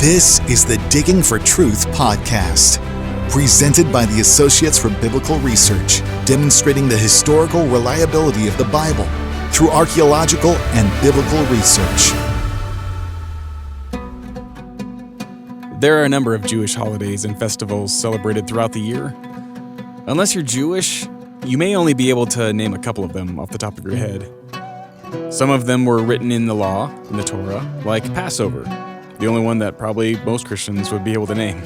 This is the Digging for Truth podcast, presented by the Associates for Biblical Research, demonstrating the historical reliability of the Bible through archaeological and biblical research. There are a number of Jewish holidays and festivals celebrated throughout the year. Unless you're Jewish, you may only be able to name a couple of them off the top of your head. Some of them were written in the law, in the Torah, like Passover, the only one that probably most Christians would be able to name.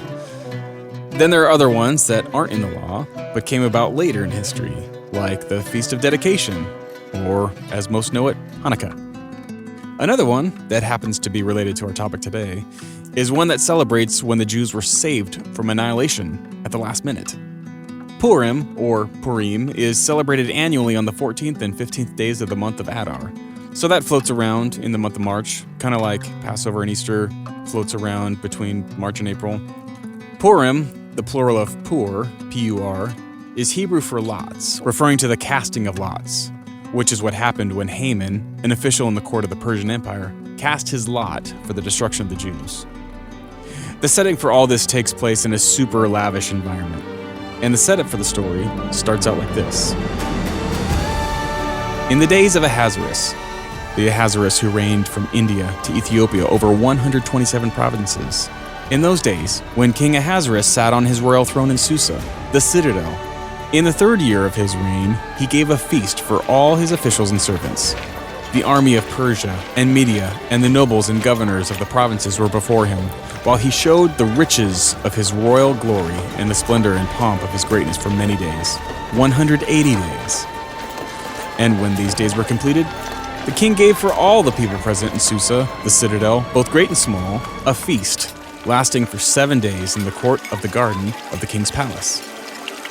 Then there are other ones that aren't in the law, but came about later in history, like the Feast of Dedication, or, as most know it, Hanukkah. Another one that happens to be related to our topic today is one that celebrates when the Jews were saved from annihilation at the last minute. Purim, or Purim, is celebrated annually on the 14th and 15th days of the month of Adar. So that floats around in the month of March, kind of like Passover and Easter floats around between March and April. Purim, the plural of pur, P-U-R, is Hebrew for lots, referring to the casting of lots, which is what happened when Haman, an official in the court of the Persian Empire, cast his lot for the destruction of the Jews. The setting for all this takes place in a super lavish environment. And the setup for the story starts out like this. In the days of Ahasuerus, the Ahasuerus who reigned from India to Ethiopia over 127 provinces. In those days, when King Ahasuerus sat on his royal throne in Susa, the citadel, in the third year of his reign, he gave a feast for all his officials and servants. The army of Persia and Media and the nobles and governors of the provinces were before him, while he showed the riches of his royal glory and the splendor and pomp of his greatness for many days, 180 days. And when these days were completed, the king gave for all the people present in Susa, the citadel, both great and small, a feast, lasting for 7 days in the court of the garden of the king's palace.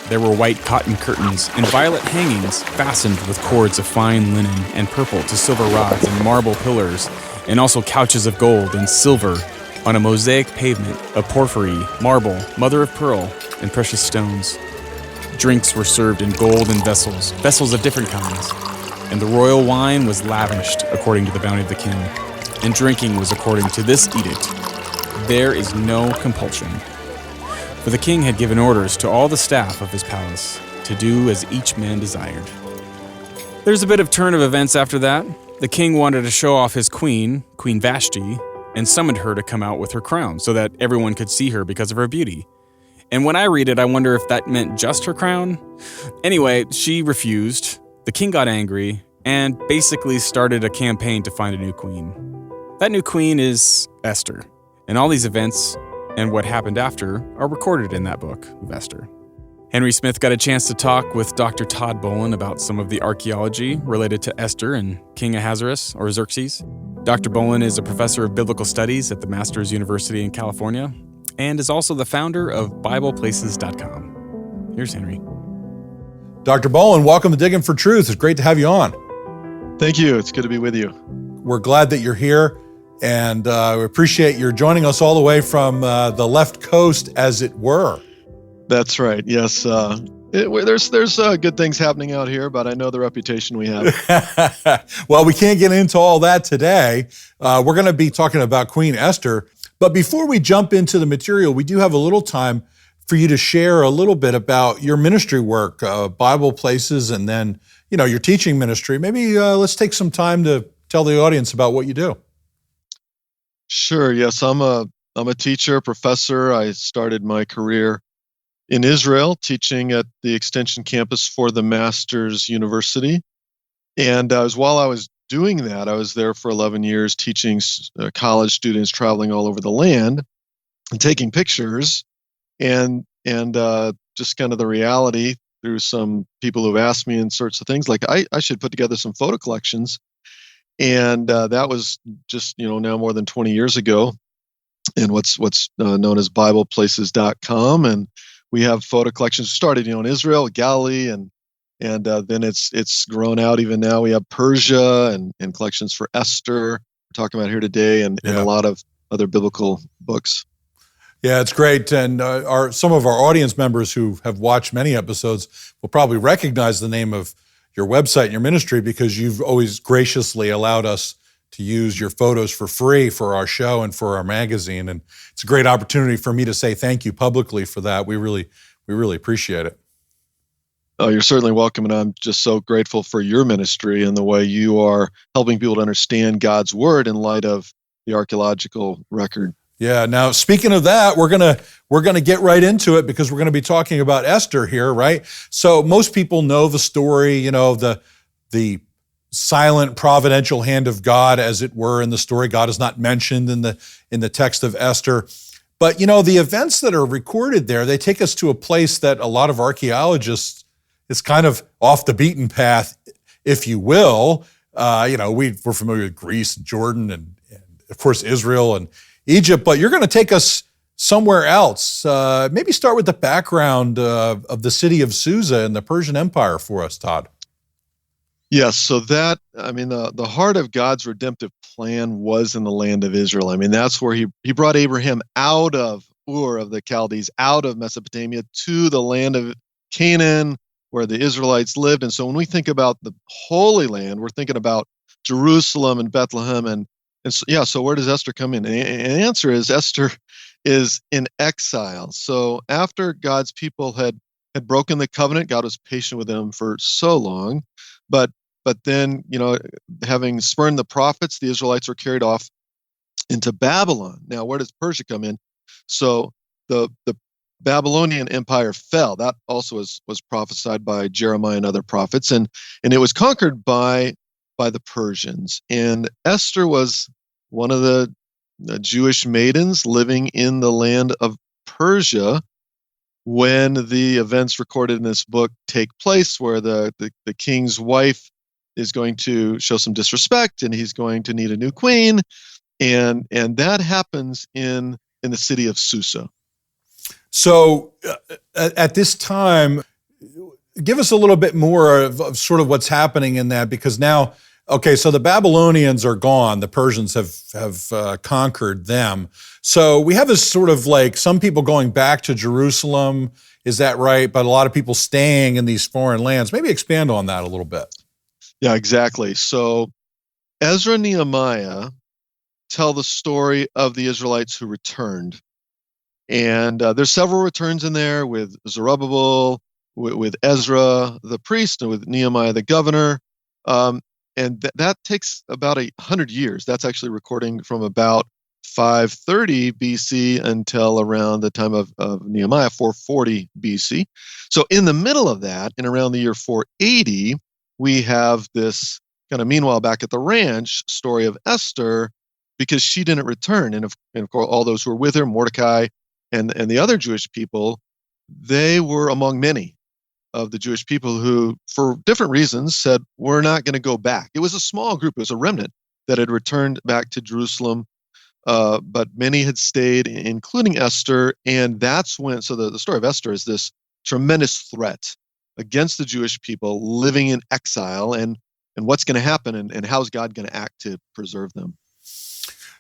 There were white cotton curtains and violet hangings fastened with cords of fine linen and purple to silver rods and marble pillars, and also couches of gold and silver on a mosaic pavement of porphyry, marble, mother of pearl, and precious stones. Drinks were served in golden vessels, vessels of different kinds, and the royal wine was lavished according to the bounty of the king, and drinking was according to this edict: there is no compulsion. For the king had given orders to all the staff of his palace to do as each man desired. There's a bit of turn of events after that. The king wanted to show off his queen, Queen Vashti, and summoned her to come out with her crown so that everyone could see her because of her beauty. And when I read it, I wonder if that meant just her crown. Anyway, she refused. The king got angry and basically started a campaign to find a new queen. That new queen is Esther. And all these events and what happened after are recorded in that book of Esther. Henry Smith got a chance to talk with Dr. Todd Bolen about some of the archaeology related to Esther and King Ahasuerus, or Xerxes. Dr. Bolen is a professor of biblical studies at the Masters University in California and is also the founder of BiblePlaces.com. Here's Henry. Dr. Bolen, welcome to Digging for Truth. It's great to have you on. Thank you. It's good to be with you. We're glad that you're here, and we appreciate your joining us all the way from the left coast, as it were. That's right. Yes. There's good things happening out here, but I know the reputation we have. Well, we can't get into all that today. We're going to be talking about Queen Esther. But before we jump into the material, we do have a little time for you to share a little bit about your ministry work, Bible Places, and then, your teaching ministry. Maybe let's take some time to tell the audience about what you do. Sure. Yes, I'm a teacher, professor. I started my career in Israel, teaching at the Extension campus for the Masters University. And while I was doing that, I was there for 11 years teaching college students traveling all over the land and taking pictures and just kind of the reality through some people who've asked me and sorts of things like I should put together some photo collections. And that was just, now more than 20 years ago, and what's known as BiblePlaces.com. And we have photo collections started, in Israel, Galilee, and then it's grown out. Even now we have Persia and collections for Esther we're talking about here today, and a lot of other biblical books. Yeah, it's great. And some of our audience members who have watched many episodes will probably recognize the name of your website and your ministry because you've always graciously allowed us to use your photos for free for our show and for our magazine. And it's a great opportunity for me to say thank you publicly for that. We really appreciate it. Oh, you're certainly welcome. And I'm just so grateful for your ministry and the way you are helping people to understand God's word in light of the archaeological record. Yeah. Now, speaking of that, we're gonna get right into it because we're gonna be talking about Esther here, right? So most people know the story, the silent providential hand of God, as it were, in the story. God is not mentioned in the text of Esther. But the events that are recorded there, they take us to a place that a lot of archaeologists, it's kind of off the beaten path, if you will. We're familiar with Greece, Jordan, and of course Israel and Egypt, but you're going to take us somewhere else. Maybe start with the background of the city of Susa in the Persian Empire for us, Todd. Yes, so the heart of God's redemptive plan was in the land of Israel. That's where he brought Abraham out of Ur of the Chaldees, out of Mesopotamia to the land of Canaan, where the Israelites lived. And so when we think about the Holy Land, we're thinking about Jerusalem and Bethlehem. And so where does Esther come in? And the answer is Esther is in exile. So after God's people had broken the covenant, God was patient with them for so long. But then, having spurned the prophets, the Israelites were carried off into Babylon. Now, where does Persia come in? So the Babylonian Empire fell. That also was prophesied by Jeremiah and other prophets, and it was conquered by the Persians. And Esther was one of the Jewish maidens living in the land of Persia when the events recorded in this book take place, where the king's wife is going to show some disrespect, and he's going to need a new queen, and that happens in the city of Susa. So at this time, give us a little bit more of sort of what's happening in that, because now, okay, so the Babylonians are gone. The Persians have conquered them. So we have this sort of like some people going back to Jerusalem, is that right? But a lot of people staying in these foreign lands. Maybe expand on that a little bit. Yeah, exactly. So Ezra and Nehemiah tell the story of the Israelites who returned. And there's several returns in there with Zerubbabel, with Ezra the priest, and with Nehemiah the governor. And that takes about 100 years. That's actually recording from about 530 BC until around the time of Nehemiah, 440 BC. So in the middle of that, in around the year 480, we have this kind of meanwhile back at the ranch story of Esther, because she didn't return. And of course, all those who were with her, Mordecai and the other Jewish people, they were among many of the Jewish people who, for different reasons, said, we're not going to go back. It was a small group. It was a remnant that had returned back to Jerusalem, but many had stayed, including Esther. And that's when, so the story of Esther is this tremendous threat against the Jewish people living in exile, and what's going to happen, and how's God going to act to preserve them.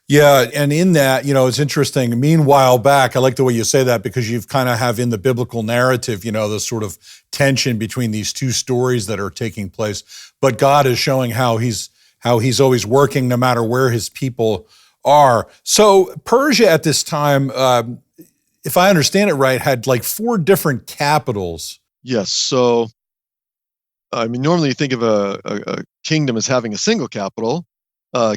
Yeah, and in that, it's interesting. Meanwhile back, I like the way you say that, because you've kind of have in the biblical narrative, the sort of tension between these two stories that are taking place. But God is showing how he's always working no matter where his people are. So Persia at this time, if I understand it right, had like 4 different capitals. Yes. So, normally you think of a kingdom as having a single capital.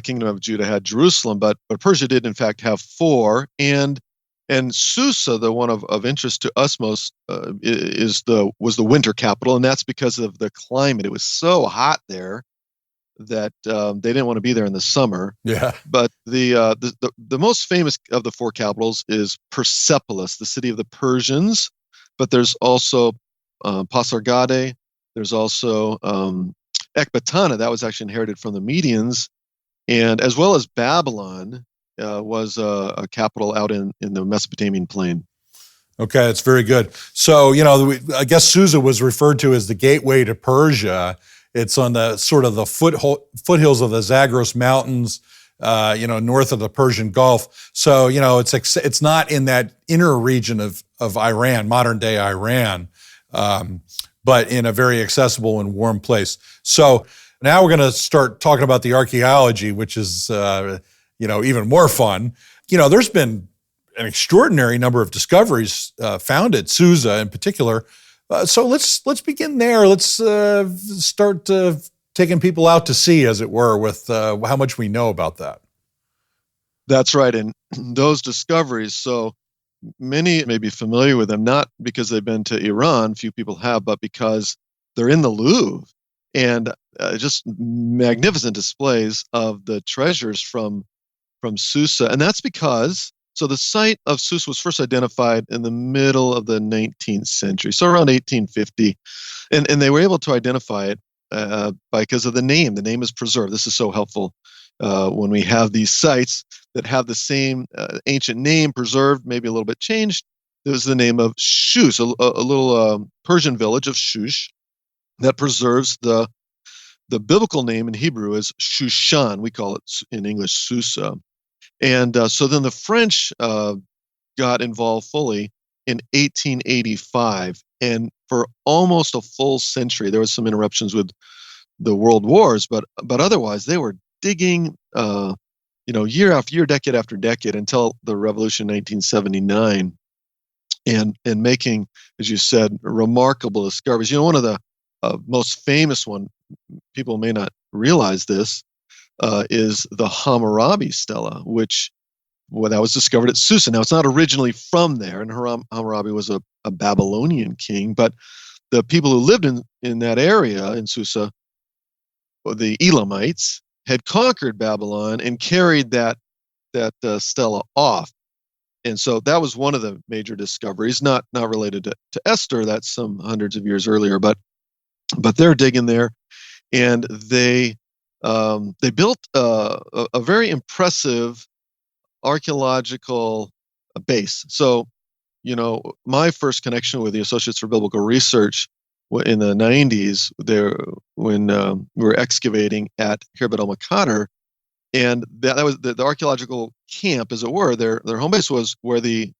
Kingdom of Judah had Jerusalem, but Persia did in fact have 4. And Susa, the one of interest to us most, was the winter capital, and that's because of the climate. It was so hot there that they didn't want to be there in the summer. Yeah. But the most famous of the 4 capitals is Persepolis, the city of the Persians. But there's also Pasargadae. There's also Ecbatana, that was actually inherited from the Medians, and as well as Babylon was a capital out in the Mesopotamian plain. Okay, that's very good. So, I guess Susa was referred to as the gateway to Persia. It's on the sort of the foothills of the Zagros Mountains, north of the Persian Gulf. So, it's not in that inner region of Iran, modern day Iran, but in a very accessible and warm place. So, Now we're going to start talking about the archaeology, which is, even more fun. There's been an extraordinary number of discoveries found at Susa in particular. So let's begin there. Let's start taking people out to sea, as it were, with how much we know about that. That's right. And those discoveries, so many may be familiar with them, not because they've been to Iran, few people have, but because they're in the Louvre. And just magnificent displays of the treasures from Susa. And that's because, so the site of Susa was first identified in the middle of the 19th century, so around 1850. And they were able to identify it because of the name. The name is preserved. This is so helpful when we have these sites that have the same ancient name preserved, maybe a little bit changed. There's the name of Shus, a little Persian village of Shush that preserves the biblical name in Hebrew is Shushan. We call it in English Susa. And so then the French got involved fully in 1885. And for almost a full century, there was some interruptions with the world wars, but otherwise they were digging, year after year, decade after decade until the revolution in 1979, and making, as you said, remarkable discoveries. One of the most famous one, people may not realize this, is the Hammurabi stela, that was discovered at Susa. Now, it's not originally from there, and Hammurabi was a Babylonian king, but the people who lived in that area in Susa, the Elamites, had conquered Babylon and carried that stela off. And so that was one of the major discoveries, not related to Esther. That's some hundreds of years earlier, but they're digging there, and they built a very impressive archaeological base. So, my first connection with the Associates for Biblical Research in the 90s, when we were excavating at Khirbet el-Makadr, and that was the archaeological camp, as it were. Their home base was where the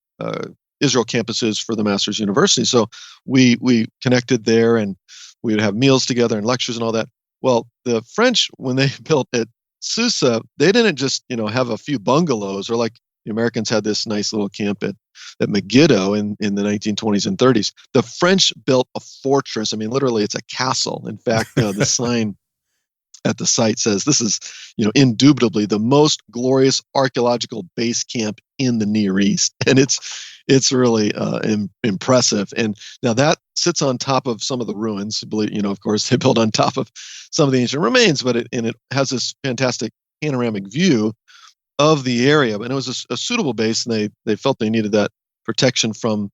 Israel campus is for the Masters University. So we connected there, and we would have meals together and lectures and all that. Well, the French, when they built at Susa, they didn't just have a few bungalows, or like the Americans had this nice little camp at Megiddo in the 1920s and 30s. The French built a fortress. I mean, literally, it's a castle. In fact, the sign at the site says this is, indubitably the most glorious archaeological base camp in the Near East, and it's really impressive. And now that sits on top of some of the ruins. Of course, they built on top of some of the ancient remains, but it has this fantastic panoramic view of the area. And it was a suitable base, and they felt they needed that protection from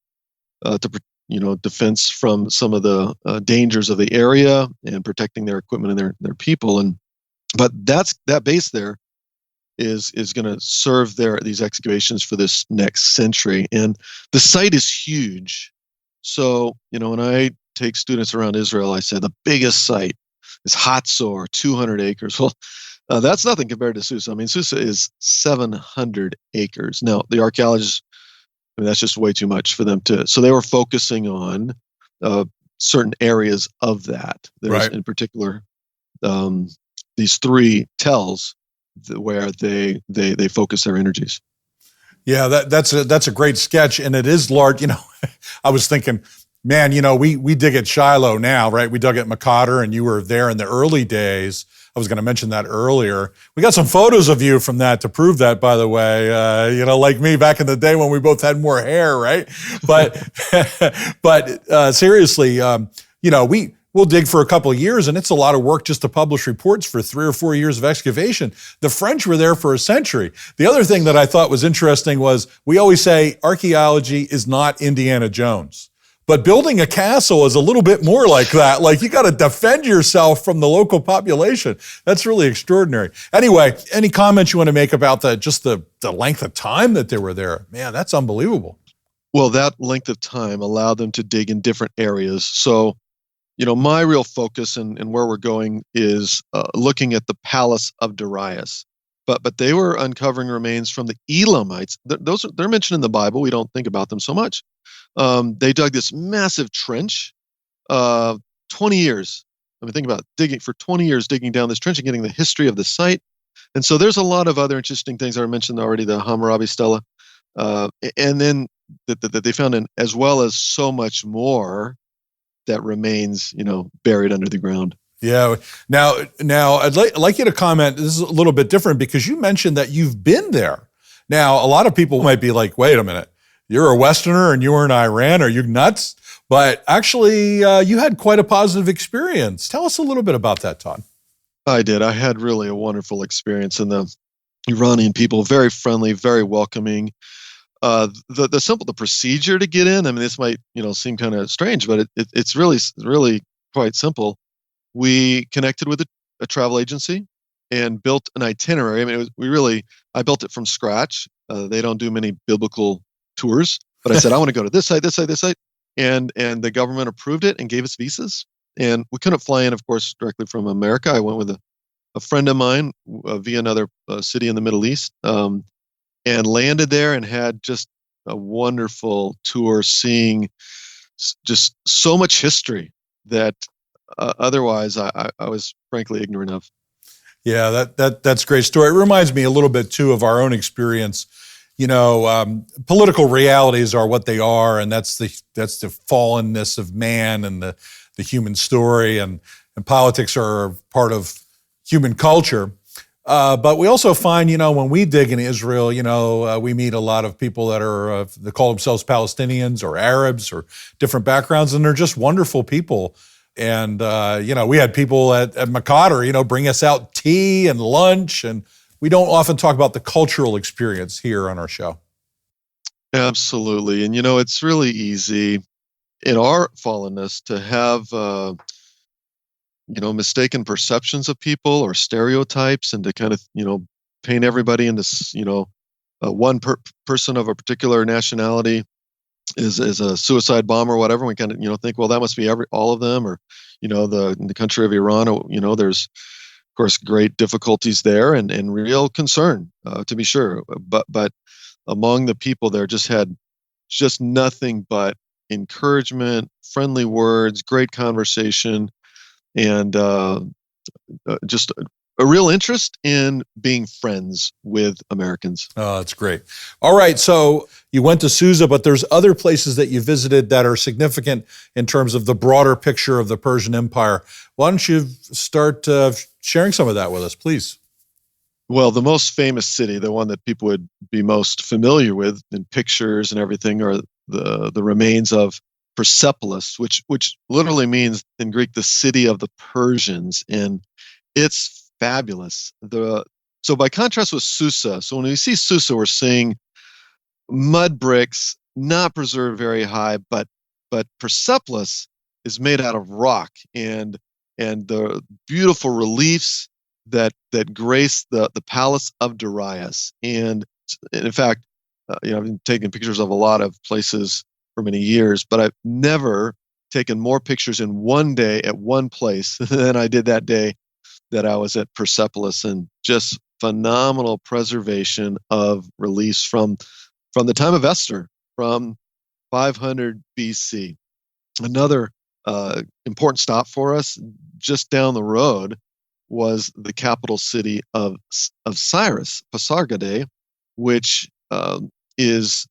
defense from some of the dangers of the area, and protecting their equipment and their people. But that base there is going to serve these excavations for this next century. And the site is huge. So, when I take students around Israel, I say the biggest site is Hatzor, 200 acres. Well, that's nothing compared to Susa. I mean, Susa is 700 acres. Now, the archaeologists, that's just way too much for them so they were focusing on certain areas of that. There's, right, in particular, these three tells where they focus their energies. Yeah, that's a great sketch, and it is large. I was thinking, man, we dig at Shiloh now, right? We dug at Makadr, and you were there in the early days. I was going to mention that earlier. We got some photos of you from that to prove that, by the way. Like me back in the day when we both had more hair, right? But seriously, we'll dig for a couple of years, and it's a lot of work just to publish reports for 3 or 4 years of excavation. The French were there for a century. The other thing that I thought was interesting was we always say archaeology is not Indiana Jones. But building a castle is a little bit more like that. Like, you got to defend yourself from the local population. That's really extraordinary. Anyway, any comments you want to make about the length of time that they were there? Man, that's unbelievable. Well, that length of time allowed them to dig in different areas. So, my real focus and where we're going is looking at the Palace of Darius. But they were uncovering remains from the Elamites. They're mentioned in the Bible. We don't think about them so much. They dug this massive trench, 20 years I mean, think about digging for 20 years, digging down this trench and getting the history of the site. And so there's a lot of other interesting things I mentioned already, the Hammurabi Stela, and then that they found, in, as well as so much more that remains, buried under the ground. Yeah. Now I'd like you to comment. This is a little bit different because you mentioned that you've been there. Now, a lot of people might be like, wait a minute, you're a Westerner and you were in Iran. Are you nuts? But actually, you had quite a positive experience. Tell us a little bit about that, Todd. I did. I had really a wonderful experience, and the Iranian people, very friendly, very welcoming. The procedure to get in, I mean, this might, seem kind of strange, but it's really, really quite simple. We connected with a travel agency and built an itinerary. I mean, I built it from scratch. They don't do many biblical tours, but I said, I want to go to this site, this site, this site. And the government approved it and gave us visas. And we couldn't fly in, of course, directly from America. I went with a friend of mine via another city in the Middle East, and landed there and had just a wonderful tour, seeing just so much history that otherwise I was frankly ignorant of. Yeah, that's a great story. It reminds me a little bit too of our own experience. Political realities are what they are, and that's the fallenness of man and the human story, and politics are part of human culture. But we also find, when we dig in Israel, we meet a lot of people that are, they call themselves Palestinians or Arabs or different backgrounds, and they're just wonderful people. And, we had people at Makadar, bring us out tea and lunch, and we don't often talk about the cultural experience here on our show. Absolutely. And, it's really easy in our fallenness to have, mistaken perceptions of people or stereotypes, and to kind of, paint everybody into, one person of a particular nationality is a suicide bomber or whatever. We kind of, think, well, that must be all of them, or, in the country of Iran, there's, of course, great difficulties there and real concern, to be sure. But among the people there had just nothing but encouragement, friendly words, great conversation, and just a real interest in being friends with Americans. Oh, that's great. All right, so you went to Susa, but there's other places that you visited that are significant in terms of the broader picture of the Persian Empire. Why don't you start sharing some of that with us, please? Well, the most famous city, the one that people would be most familiar with in pictures and everything, are the remains of Persepolis, which literally means in Greek the city of the Persians, and it's fabulous. So by contrast with Susa, so when we see Susa, we're seeing mud bricks, not preserved very high, but Persepolis is made out of rock, and the beautiful reliefs that grace the palace of Darius. And in fact, I've been taking pictures of a lot of places for many years, but I've never taken more pictures in one day at one place than I did that day that I was at Persepolis, and just phenomenal preservation of reliefs from the time of Esther, from 500 BC. Another important stop for us just down the road was the capital city of Cyrus, Pasargadae, which is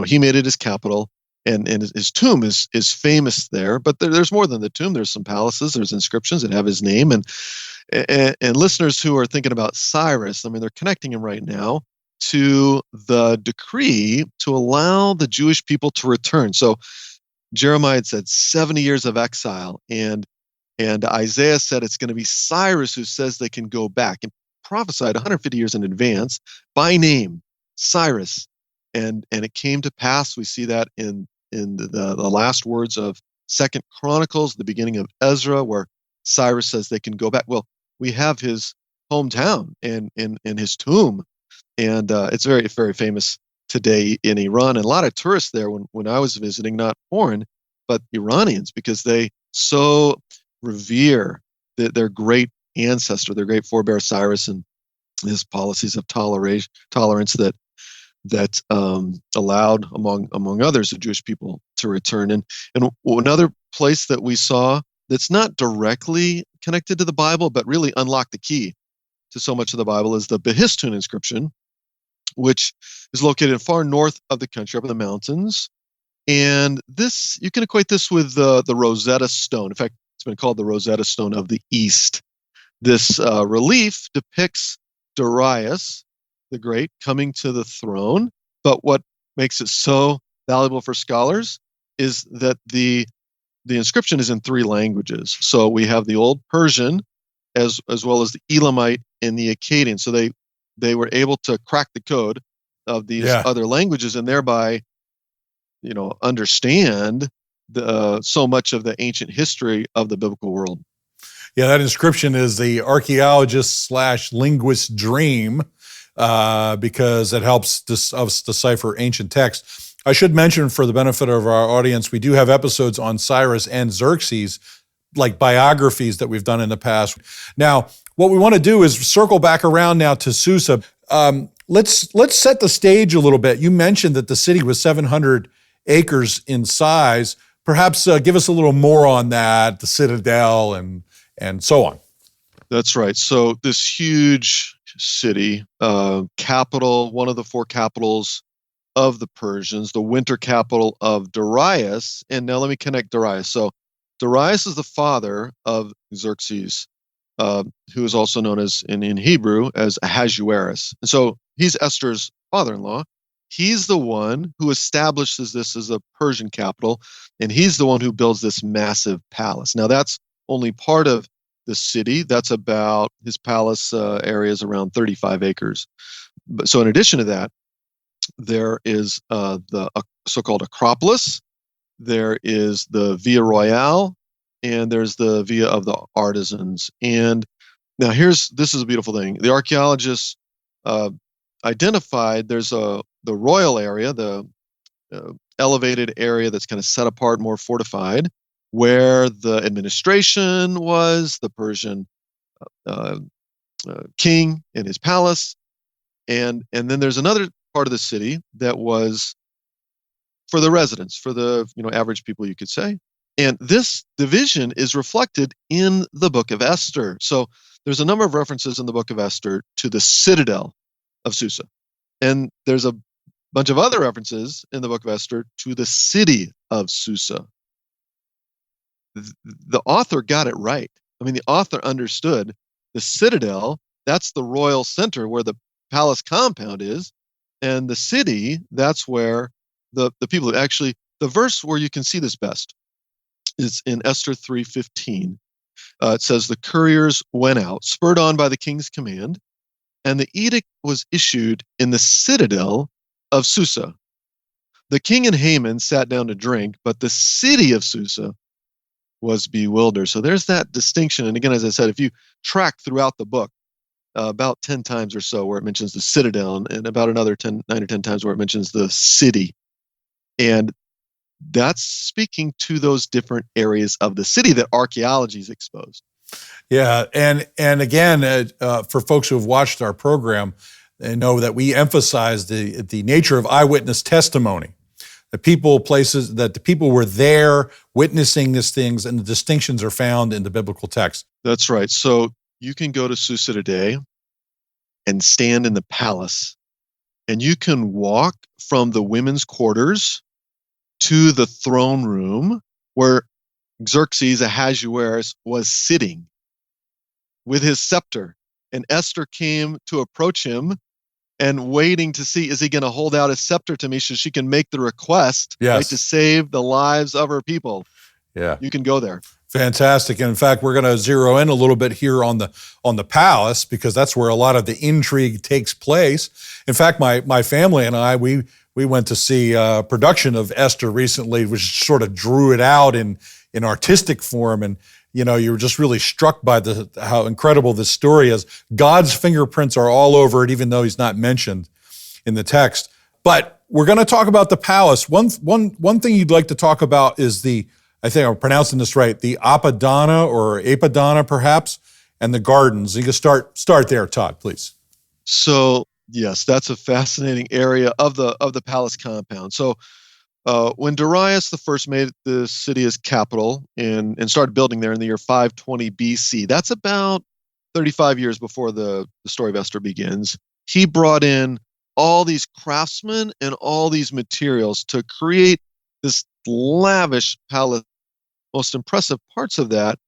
he made it his capital, and his tomb is famous there. But there's more than the tomb. There's some palaces, there's inscriptions that have his name, and listeners who are thinking about Cyrus, I mean, they're connecting him right now to the decree to allow the Jewish people to return. So Jeremiah had said 70 years of exile, and Isaiah said it's going to be Cyrus who says they can go back, and prophesied 150 years in advance by name, Cyrus. And it came to pass. We see that in the last words of 2nd Chronicles, the beginning of Ezra, where Cyrus says they can go back. Well, we have his hometown and his tomb, and it's very, very famous today in Iran. And a lot of tourists there when I was visiting, not foreign, but Iranians, because they so revere their great ancestor, their great forebear Cyrus, and his policies of tolerance that allowed, among others, the Jewish people to return. And another place that we saw that's not directly connected to the Bible, but really unlocked the key to so much of the Bible, is the Behistun inscription, which is located far north of the country, up in the mountains. And this, you can equate this with the Rosetta Stone. In fact, it's been called the Rosetta Stone of the East. This relief depicts Darius the Great coming to the throne. But what makes it so valuable for scholars is that the inscription is in 3 languages. So we have the Old Persian as well as the Elamite and the Akkadian. So they were able to crack the code of these other languages and thereby, understand so much of the ancient history of the biblical world. Yeah, that inscription is the archaeologist/linguist's dream because it helps us decipher ancient texts. I should mention, for the benefit of our audience, we do have episodes on Cyrus and Xerxes, like biographies that we've done in the past. Now, what we want to do is circle back around now to Susa. Let's set the stage a little bit. You mentioned that the city was 700 acres in size. Perhaps give us a little more on that, the citadel and so on. That's right. So this huge city, capital, one of the 4 capitals of the Persians, the winter capital of Darius. And now let me connect Darius. So Darius is the father of Xerxes, who is also known as, in Hebrew, as Ahasuerus. And so he's Esther's father-in-law. He's the one who establishes this as a Persian capital, and he's the one who builds this massive palace. Now, that's only part of the city. That's about, his palace area is around 35 acres. So in addition to that, there is the so-called Acropolis, there is the Via Royale, and there's the Via of the Artisans. And now this is a beautiful thing. The archaeologists identified there's the royal area, the elevated area that's kind of set apart, more fortified, where the administration was, the Persian king in his palace. And then there's another part of the city that was for the residents, for the average people, you could say. And this division is reflected in the book of Esther. So there's a number of references in the book of Esther to the citadel of Susa. And there's a bunch of other references in the book of Esther to the city of Susa. The author got it right. I mean, the author understood the citadel, that's the royal center where the palace compound is. And the city, that's where the people actually, the verse where you can see this best is in Esther 3:15. It says, the couriers went out, spurred on by the king's command, and the edict was issued in the citadel of Susa. The king and Haman sat down to drink, but the city of Susa was bewildered. So there's that distinction. And again, as I said, if you track throughout the book, about 10 times or so where it mentions the citadel, and about another 9 or 10 times where it mentions the city. And that's speaking to those different areas of the city that archaeology is exposed. Yeah, and again, for folks who have watched our program, they know that we emphasize the nature of eyewitness testimony. The people were there witnessing these things, and the distinctions are found in the biblical text. That's right. So you can go to Susa today and stand in the palace, and you can walk from the women's quarters to the throne room where Xerxes, Ahasuerus, was sitting with his scepter. And Esther came to approach him and waiting to see, is he going to hold out his scepter to me so she can make the request, right, to save the lives of her people? Yeah. You can go there. Fantastic. And in fact, we're going to zero in a little bit here on the palace, because that's where a lot of the intrigue takes place. In fact, my family and I, we went to see a production of Esther recently, which sort of drew it out in artistic form. And, you were just really struck by how incredible this story is. God's fingerprints are all over it, even though he's not mentioned in the text. But we're going to talk about the palace. One thing you'd like to talk about is I think I'm pronouncing this right, the Apadana or Apadana perhaps, and the gardens. You can start there, Todd, please. So yes, that's a fascinating area of the palace compound. So When Darius the First made the city his capital and started building there in the year 520 BC, that's about 35 years before the story of Esther begins. He brought in all these craftsmen and all these materials to create this lavish palace. Most impressive parts of that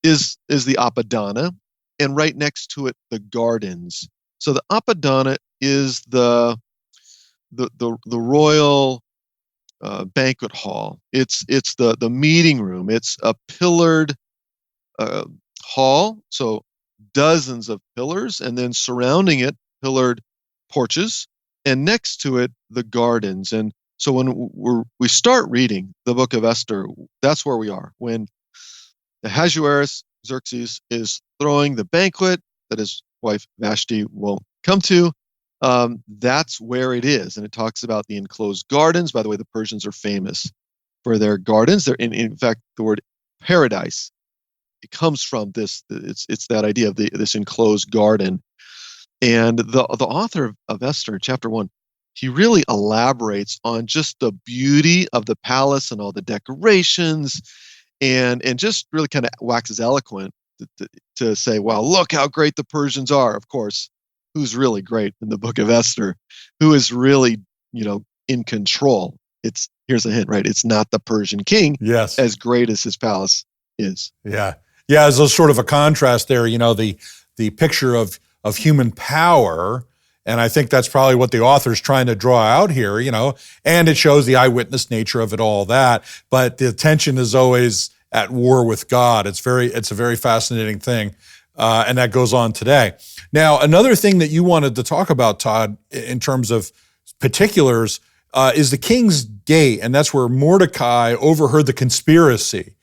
is the Apadana, and right next to it, the gardens. So the Apadana is the royal banquet hall. It's the meeting room. It's a pillared hall, so dozens of pillars, and then surrounding it, pillared porches, and next to it, the gardens. And so when we start reading the book of Esther, that's where we are. When Ahasuerus, Xerxes, is throwing the banquet that his wife Vashti won't come to, that's where it is. And it talks about the enclosed gardens. By the way, the Persians are famous for their gardens. They're in fact, the word paradise, it comes from this. It's that idea of this enclosed garden. And the author of Esther, chapter 1, he really elaborates on just the beauty of the palace and all the decorations, and just really kind of waxes eloquent to say, wow, look how great the Persians are. Of course, who's really great in the book of Esther? Who is really, in control? Here's a hint, right? It's not the Persian king, yes, as great as his palace is. Yeah. As a sort of a contrast there, the picture of human power, and I think that's probably what the author's trying to draw out here, and it shows the eyewitness nature of it all that, but the attention is always at war with God. It's a very fascinating thing, and that goes on today. Now, another thing that you wanted to talk about, Todd, in terms of particulars, is the King's Gate, and that's where Mordecai overheard the conspiracy.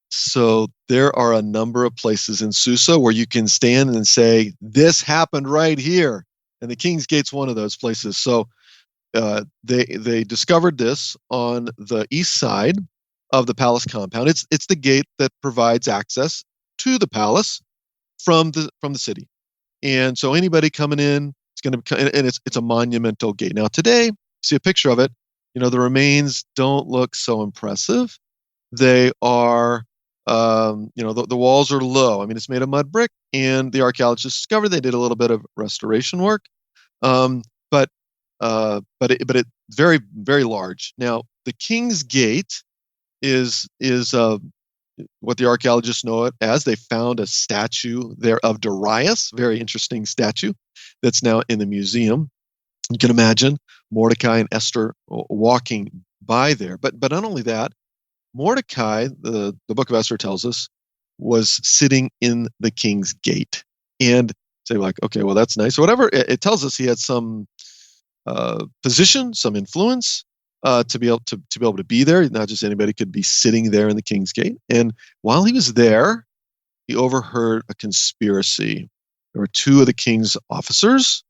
So there are a number of places in Susa where you can stand and say, this happened right here. And the King's Gate's one of those places. So they discovered this on the east side of the palace compound. It's the gate that provides access to the palace from the city. And so anybody coming in, it's going to be, and it's a monumental gate. Now today, see a picture of it, the remains don't look so impressive. They are, the walls are low. I mean, it's made of mud brick, and the archaeologists discovered they did a little bit of restoration work, but it's very, very large. Now, the King's Gate is what the archaeologists know it as. They found a statue there of Darius, very interesting statue that's now in the museum. You can imagine Mordecai and Esther walking by there. But not only that, Mordecai, the book of Esther tells us, was sitting in the King's Gate. And say like, okay, well, that's nice. Whatever, it tells us he had some position, some influence to be able to be there. Not just anybody could be sitting there in the King's Gate. And while he was there, he overheard a conspiracy. There were two of the king's officers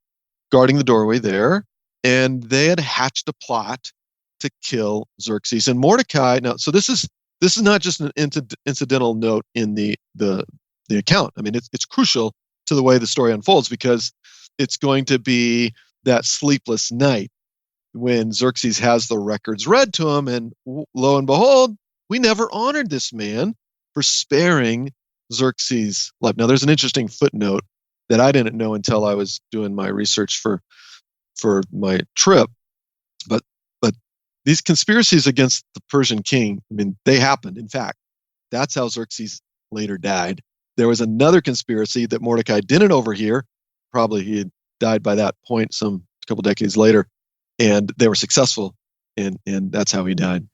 guarding the doorway there, and they had hatched a plot to kill Xerxes. And Mordecai, now, so this is not just an incidental note in the account. I mean, it's crucial to the way the story unfolds, because it's going to be that sleepless night when Xerxes has the records read to him, and lo and behold, we never honored this man for sparing Xerxes' life. Now, there's an interesting footnote that I didn't know until I was doing my research for my trip. But these conspiracies against the Persian king, I mean, they happened. In fact, that's how Xerxes later died. There was another conspiracy that Mordecai didn't overhear. Probably he had died by that point, a couple decades later, and they were successful, and that's how he died.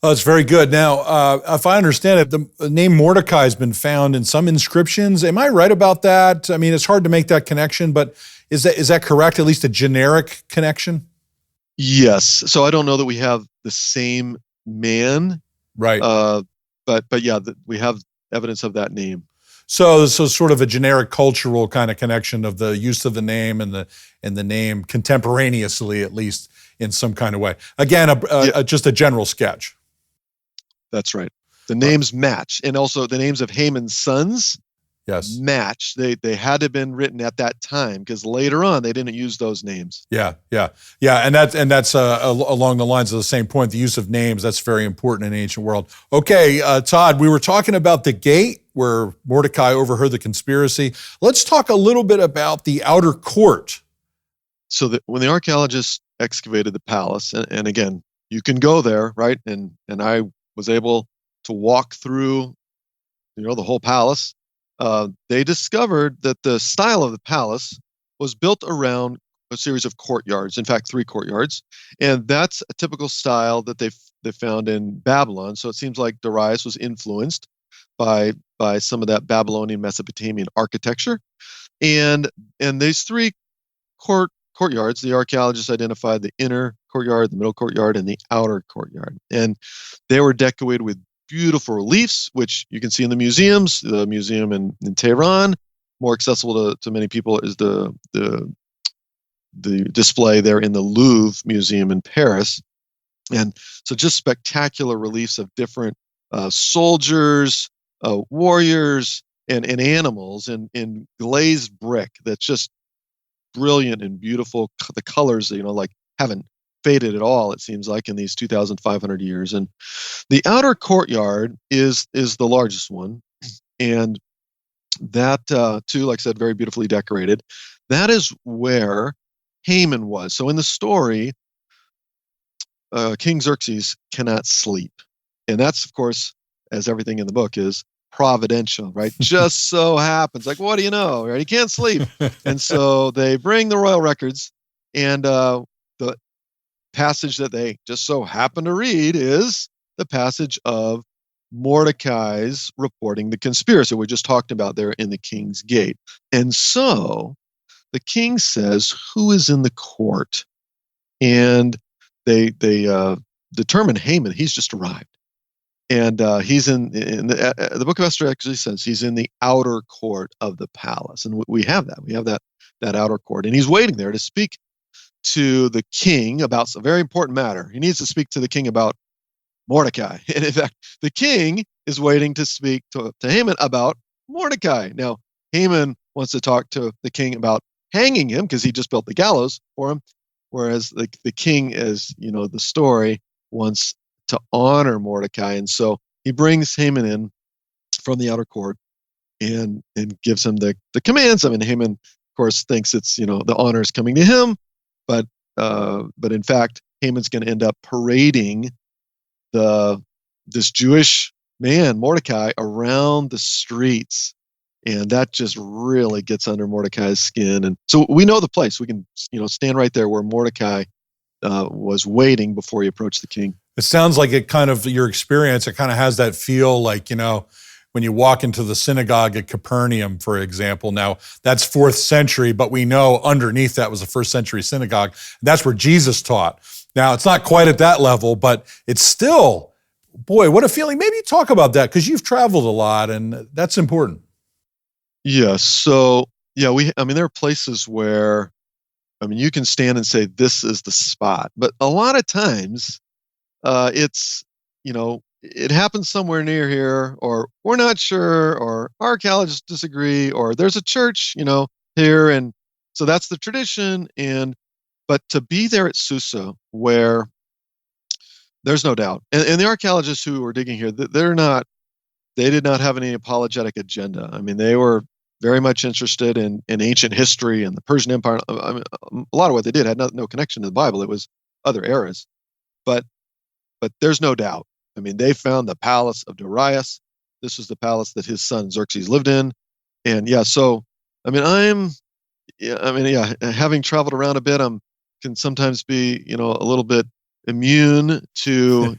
Oh, that's very good. Now, if I understand it, the name Mordecai has been found in some inscriptions. Am I right about that? I mean, it's hard to make that connection, but is that correct? At least a generic connection? Yes. So I don't know that we have the same man, right? But yeah, we have evidence of that name. So sort of a generic cultural kind of connection of the use of the name and the name contemporaneously, at least in some kind of way. Again, just a general sketch. That's right. The names match, and also the names of Haman's sons Yes. match. They had to have been written at that time, because later on they didn't use those names. Yeah. And that's along the lines of the same point, the use of names. That's very important in the ancient world. Okay, Todd, we were talking about the gate where Mordecai overheard the conspiracy. Let's talk a little bit about the outer court. So when the archaeologists excavated the palace, and again, you can go there, right? And I was able to walk through, the whole palace. They discovered that the style of the palace was built around a series of courtyards. In fact, 3 courtyards, and that's a typical style that they found in Babylon. So it seems like Darius was influenced by some of that Babylonian Mesopotamian architecture, and these 3 courtyards, the archaeologists identified the inner courtyard, the middle courtyard, and the outer courtyard. And they were decorated with beautiful reliefs, which you can see in the museums. The museum in Tehran, more accessible to many people, is the display there in the Louvre Museum in Paris. And so just spectacular reliefs of different soldiers, warriors, and animals in glazed brick that's just brilliant and beautiful. The colors, like haven't faded at all, it seems like, in these 2,500 years. And the outer courtyard is the largest one. And that, too, like I said, very beautifully decorated. That is where Haman was. So in the story, King Xerxes cannot sleep. And that's, of course, as everything in the book is, providential, right? Just so happens, like, what do you know, right? He can't sleep. And so they bring the royal records, and the passage that they just so happen to read is the passage of Mordecai's reporting the conspiracy we just talked about there in the king's gate. And so the king says, who is in the court? And they determine Haman, he's just arrived. And he's in the book of Esther actually says he's in the outer court of the palace. And we have that. We have that outer court. And he's waiting there to speak to the king about a very important matter. He needs to speak to the king about Mordecai. And in fact, the king is waiting to speak to Haman about Mordecai. Now, Haman wants to talk to the king about hanging him because he just built the gallows for him. Whereas the king, as you know, the story, wants to honor Mordecai. And so he brings Haman in from the outer court and gives him the commands. I mean, Haman, of course, thinks it's, the honor is coming to him. But in fact, Haman's going to end up parading this Jewish man, Mordecai, around the streets. And that just really gets under Mordecai's skin. And so we know the place. We can, stand right there where Mordecai was waiting before he approached the king. It sounds like it kind of, your experience, it kind of has that feel like, when you walk into the synagogue at Capernaum, for example. Now, that's 4th century, but we know underneath that was a 1st century synagogue. That's where Jesus taught. Now, it's not quite at that level, but it's still, boy, what a feeling. Maybe talk about that, because you've traveled a lot, and that's important. Yeah, so, there are places where, you can stand and say, this is the spot. But a lot of times, it's, it happens somewhere near here, or we're not sure, or archaeologists disagree, or there's a church, here. And so that's the tradition. But to be there at Susa, where there's no doubt, and the archaeologists who were digging here, they did not have any apologetic agenda. They were very much interested in ancient history and the Persian Empire. A lot of what they did had no connection to the Bible. It was other eras. But there's no doubt. They found the palace of Darius. This was the palace that his son Xerxes lived in. And having traveled around a bit, can sometimes be, a little bit immune to,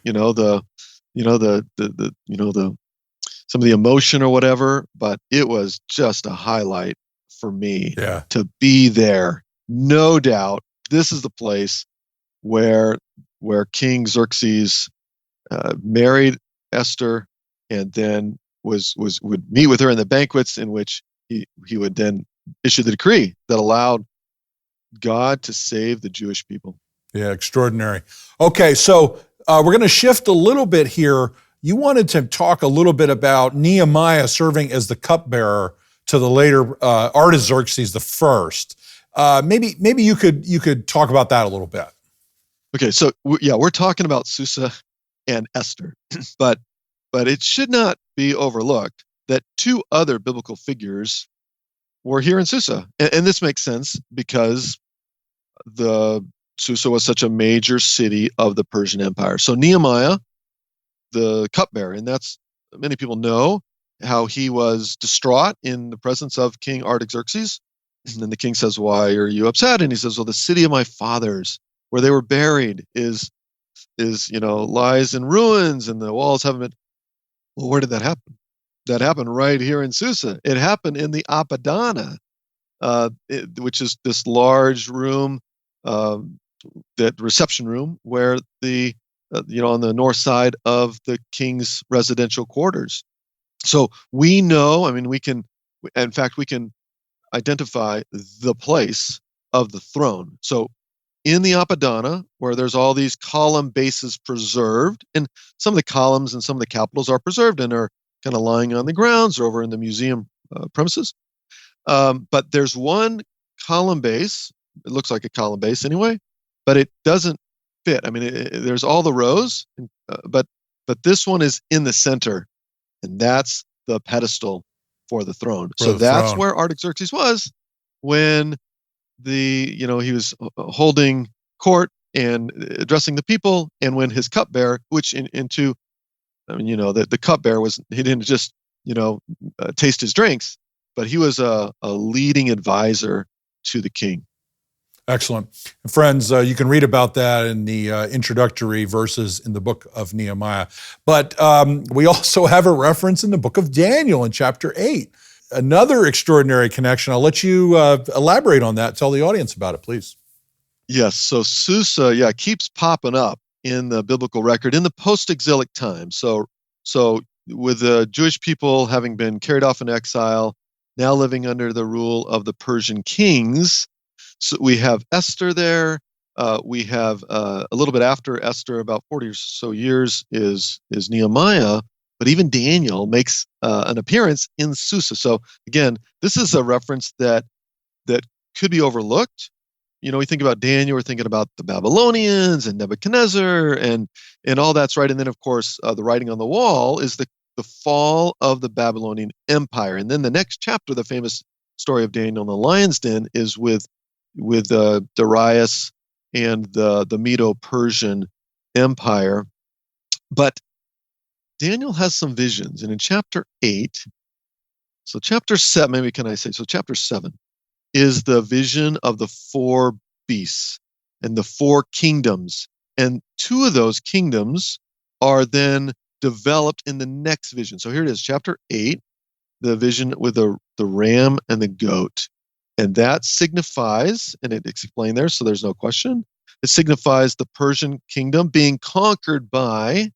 some of the emotion or whatever, but it was just a highlight for me to be there. No doubt, this is the place where King Xerxes married Esther, and then would meet with her in the banquets in which he would then issue the decree that allowed God to save the Jewish people. Yeah, extraordinary. Okay, so we're going to shift a little bit here. You wanted to talk a little bit about Nehemiah serving as the cupbearer to the later Artaxerxes the first. Maybe you could talk about that a little bit. Okay, so we're talking about Susa and Esther, but it should not be overlooked that two other biblical figures were here in Susa, and this makes sense because Susa was such a major city of the Persian Empire. So Nehemiah, the cupbearer, and that's many people know how he was distraught in the presence of King Artaxerxes. And the king says, "Why are you upset?" And he says, "Well, the city of my fathers, where they were buried, is lies in ruins, and the walls haven't been." Well, where did that happen? That happened right here in Susa. It happened in the Apadana, which is this large room, that reception room where on the north side of the king's residential quarters. So we know, we can identify the place of the throne. So in the Apadana, where there's all these column bases preserved, and some of the columns and some of the capitals are preserved and are kind of lying on the grounds or over in the museum premises. But there's one column base, it looks like a column base anyway, but it doesn't fit. There's all the rows, but this one is in the center, and that's the pedestal for the throne. So that's where Artaxerxes was when he was holding court and addressing the people, and when his cupbearer, the cupbearer he didn't just taste his drinks, but he was a leading advisor to the king. Excellent. Friends, you can read about that in the introductory verses in the book of Nehemiah. But we also have a reference in the book of Daniel in chapter 8. Another extraordinary connection. I'll let you elaborate on that. Tell the audience about it, please. Yes. So Susa, keeps popping up in the biblical record in the post-exilic time. So with the Jewish people having been carried off into exile, now living under the rule of the Persian kings, so we have Esther there. We have a little bit after Esther, about 40 or so years, is Nehemiah. But even Daniel makes an appearance in Susa. So again, this is a reference that could be overlooked. We think about Daniel, we're thinking about the Babylonians and Nebuchadnezzar and all that's right. And then, of course, the writing on the wall is the fall of the Babylonian Empire. And then the next chapter, the famous story of Daniel in the lion's den, is with Darius and the Medo-Persian Empire. But Daniel has some visions, and in chapter 8, so chapter 7, chapter 7 is the vision of the 4 beasts and the 4 kingdoms. And 2 of those kingdoms are then developed in the next vision. So here it is, chapter 8, the vision with the ram and the goat. And that signifies, and it's explained there, so there's no question, it signifies the Persian kingdom being conquered by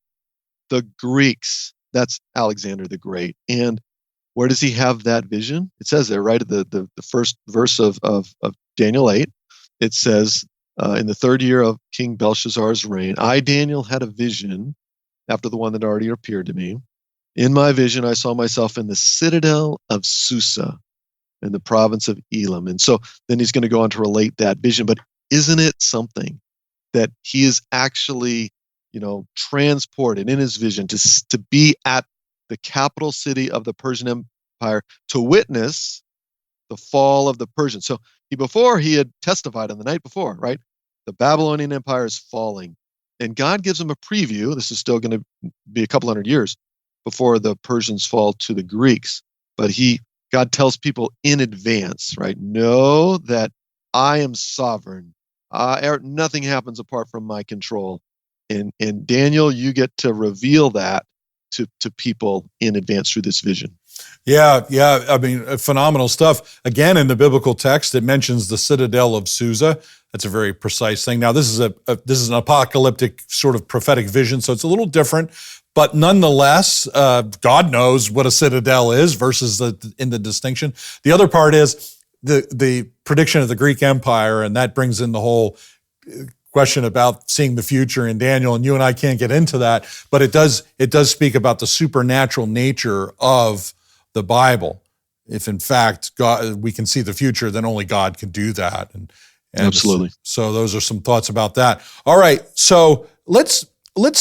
the Greeks. That's Alexander the Great. And where does he have that vision? It says there, right at the first verse of Daniel 8, it says, in the 3rd year of King Belshazzar's reign, I, Daniel, had a vision after the one that already appeared to me. In my vision, I saw myself in the citadel of Susa in the province of Elam. And so then he's going to go on to relate that vision. But isn't it something that he is actually transported in his vision to be at the capital city of the Persian Empire to witness the fall of the Persians. So before he had testified on the night before, right? The Babylonian Empire is falling. And God gives him a preview. This is still going to be a couple hundred years before the Persians fall to the Greeks. But God tells people in advance, right? Know that I am sovereign. Nothing happens apart from my control. And Daniel, you get to reveal that to people in advance through this vision. Yeah. Phenomenal stuff. Again, in the biblical text, it mentions the citadel of Susa. That's a very precise thing. Now, this is an apocalyptic sort of prophetic vision, so it's a little different. But nonetheless, God knows what a citadel is versus in the distinction. The other part is the prediction of the Greek Empire, and that brings in the whole question about seeing the future in Daniel, and you and I can't get into that, but it does speak about the supernatural nature of the Bible. if in fact God, we can see the future, then only God can do that. And Absolutely. So those are some thoughts about that. All right, so let's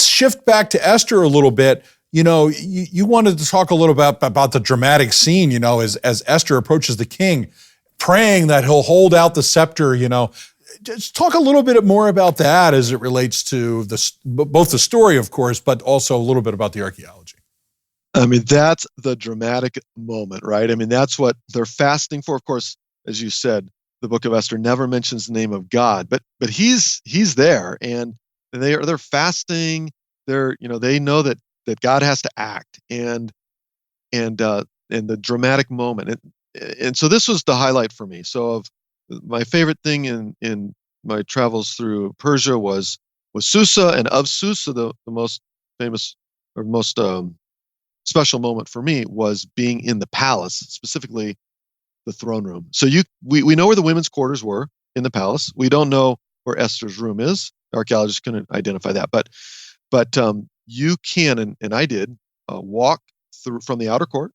shift back to Esther a little bit. You wanted to talk a little bit about the dramatic scene, as Esther approaches the king, praying that he'll hold out the scepter, Just talk a little bit more about that as it relates to both the story, of course, but also a little bit about the archaeology. I mean, that's the dramatic moment, right? I mean, that's what they're fasting for. Of course, as you said, the book of Esther never mentions the name of God, but he's there, and they're fasting. They know that God has to act, and the dramatic moment, and so this was the highlight for me. So of my favorite thing in my travels through Persia was Susa, and of Susa, the most famous or most special moment for me was being in the palace, specifically the throne room. So we know where the women's quarters were in the palace. We don't know where Esther's room is. Archaeologists couldn't identify that, but you can, and I did, walk through from the outer court,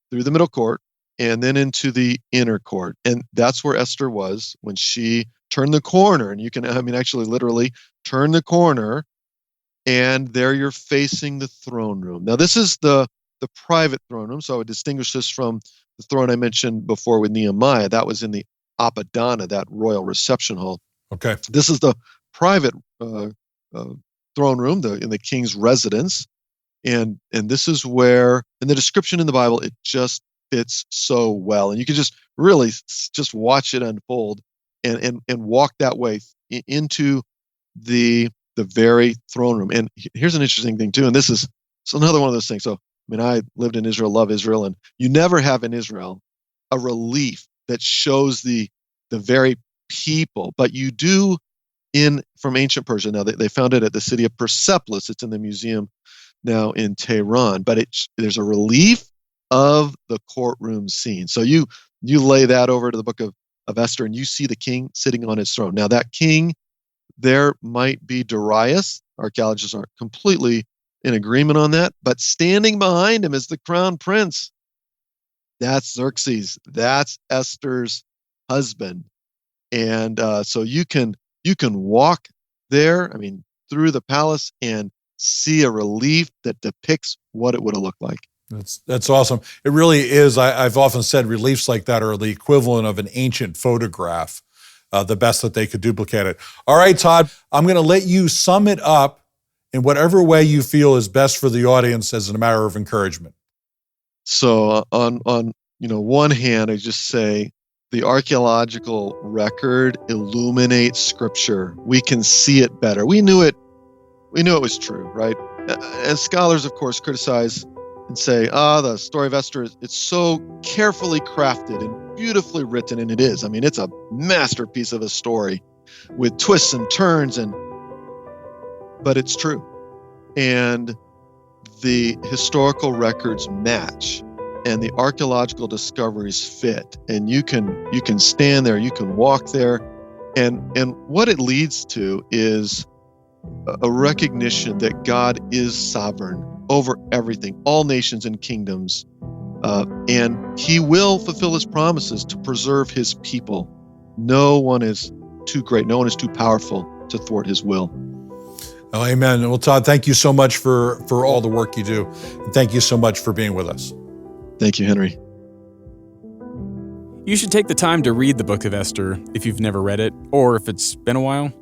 through the middle court, and then into the inner court. And that's where Esther was when she turned the corner. And you can, actually literally turn the corner, and there you're facing the throne room. Now, this is the private throne room, so I would distinguish this from the throne I mentioned before with Nehemiah. That was in the Apadana, that royal reception hall. Okay. This is the private throne room, in the king's residence. And this is where, in the description in the Bible, it just fits so well. And you can just really just watch it unfold and walk that way into the very throne room. And here's an interesting thing too, and this is another one of those things. So, I lived in Israel, love Israel, and you never have in Israel a relief that shows the very people, but you do from ancient Persia. Now, they found it at the city of Persepolis. It's in the museum now in Tehran, but there's a relief of the courtroom scene. So you lay that over to the book of Esther, and you see the king sitting on his throne. Now, that king, there might be Darius. Archaeologists aren't completely in agreement on that, but standing behind him is the crown prince. That's Xerxes. That's Esther's husband. And so you can walk there, through the palace, and see a relief that depicts what it would have looked like. That's awesome. It really is. I've often said reliefs like that are the equivalent of an ancient photograph, the best that they could duplicate it. All right, Todd, I'm going to let you sum it up in whatever way you feel is best for the audience as a matter of encouragement. So on one hand, I just say the archaeological record illuminates Scripture. We can see it better. We knew it was true, right? And scholars, of course, criticize and say, the story of Esther, it's so carefully crafted and beautifully written, and it is. It's a masterpiece of a story with twists and turns, but it's true. And the historical records match, and the archaeological discoveries fit, and you can stand there, you can walk there, and what it leads to is a recognition that God is sovereign over everything, all nations and kingdoms, and He will fulfill His promises to preserve His people. No one is too great, no one is too powerful to thwart His will. Oh, amen. Well, Todd, thank you so much for all the work you do. And thank you so much for being with us. Thank you, Henry. You should take the time to read the book of Esther if you've never read it, or if it's been a while.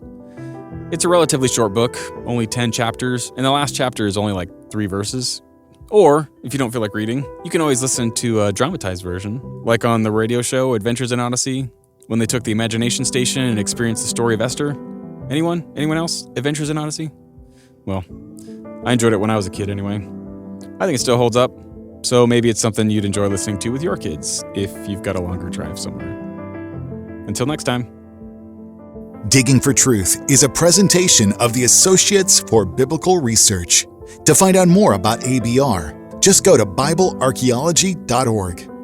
It's a relatively short book, only 10 chapters, and the last chapter is only like 3 verses. Or, if you don't feel like reading, you can always listen to a dramatized version, like on the radio show Adventures in Odyssey, when they took the imagination station and experienced the story of Esther. Anyone else? Adventures in Odyssey? Well, I enjoyed it when I was a kid anyway. I think it still holds up, so maybe it's something you'd enjoy listening to with your kids if you've got a longer drive somewhere. Until next time. Digging for Truth is a presentation of the Associates for Biblical Research. To find out more about ABR, just go to BibleArchaeology.org.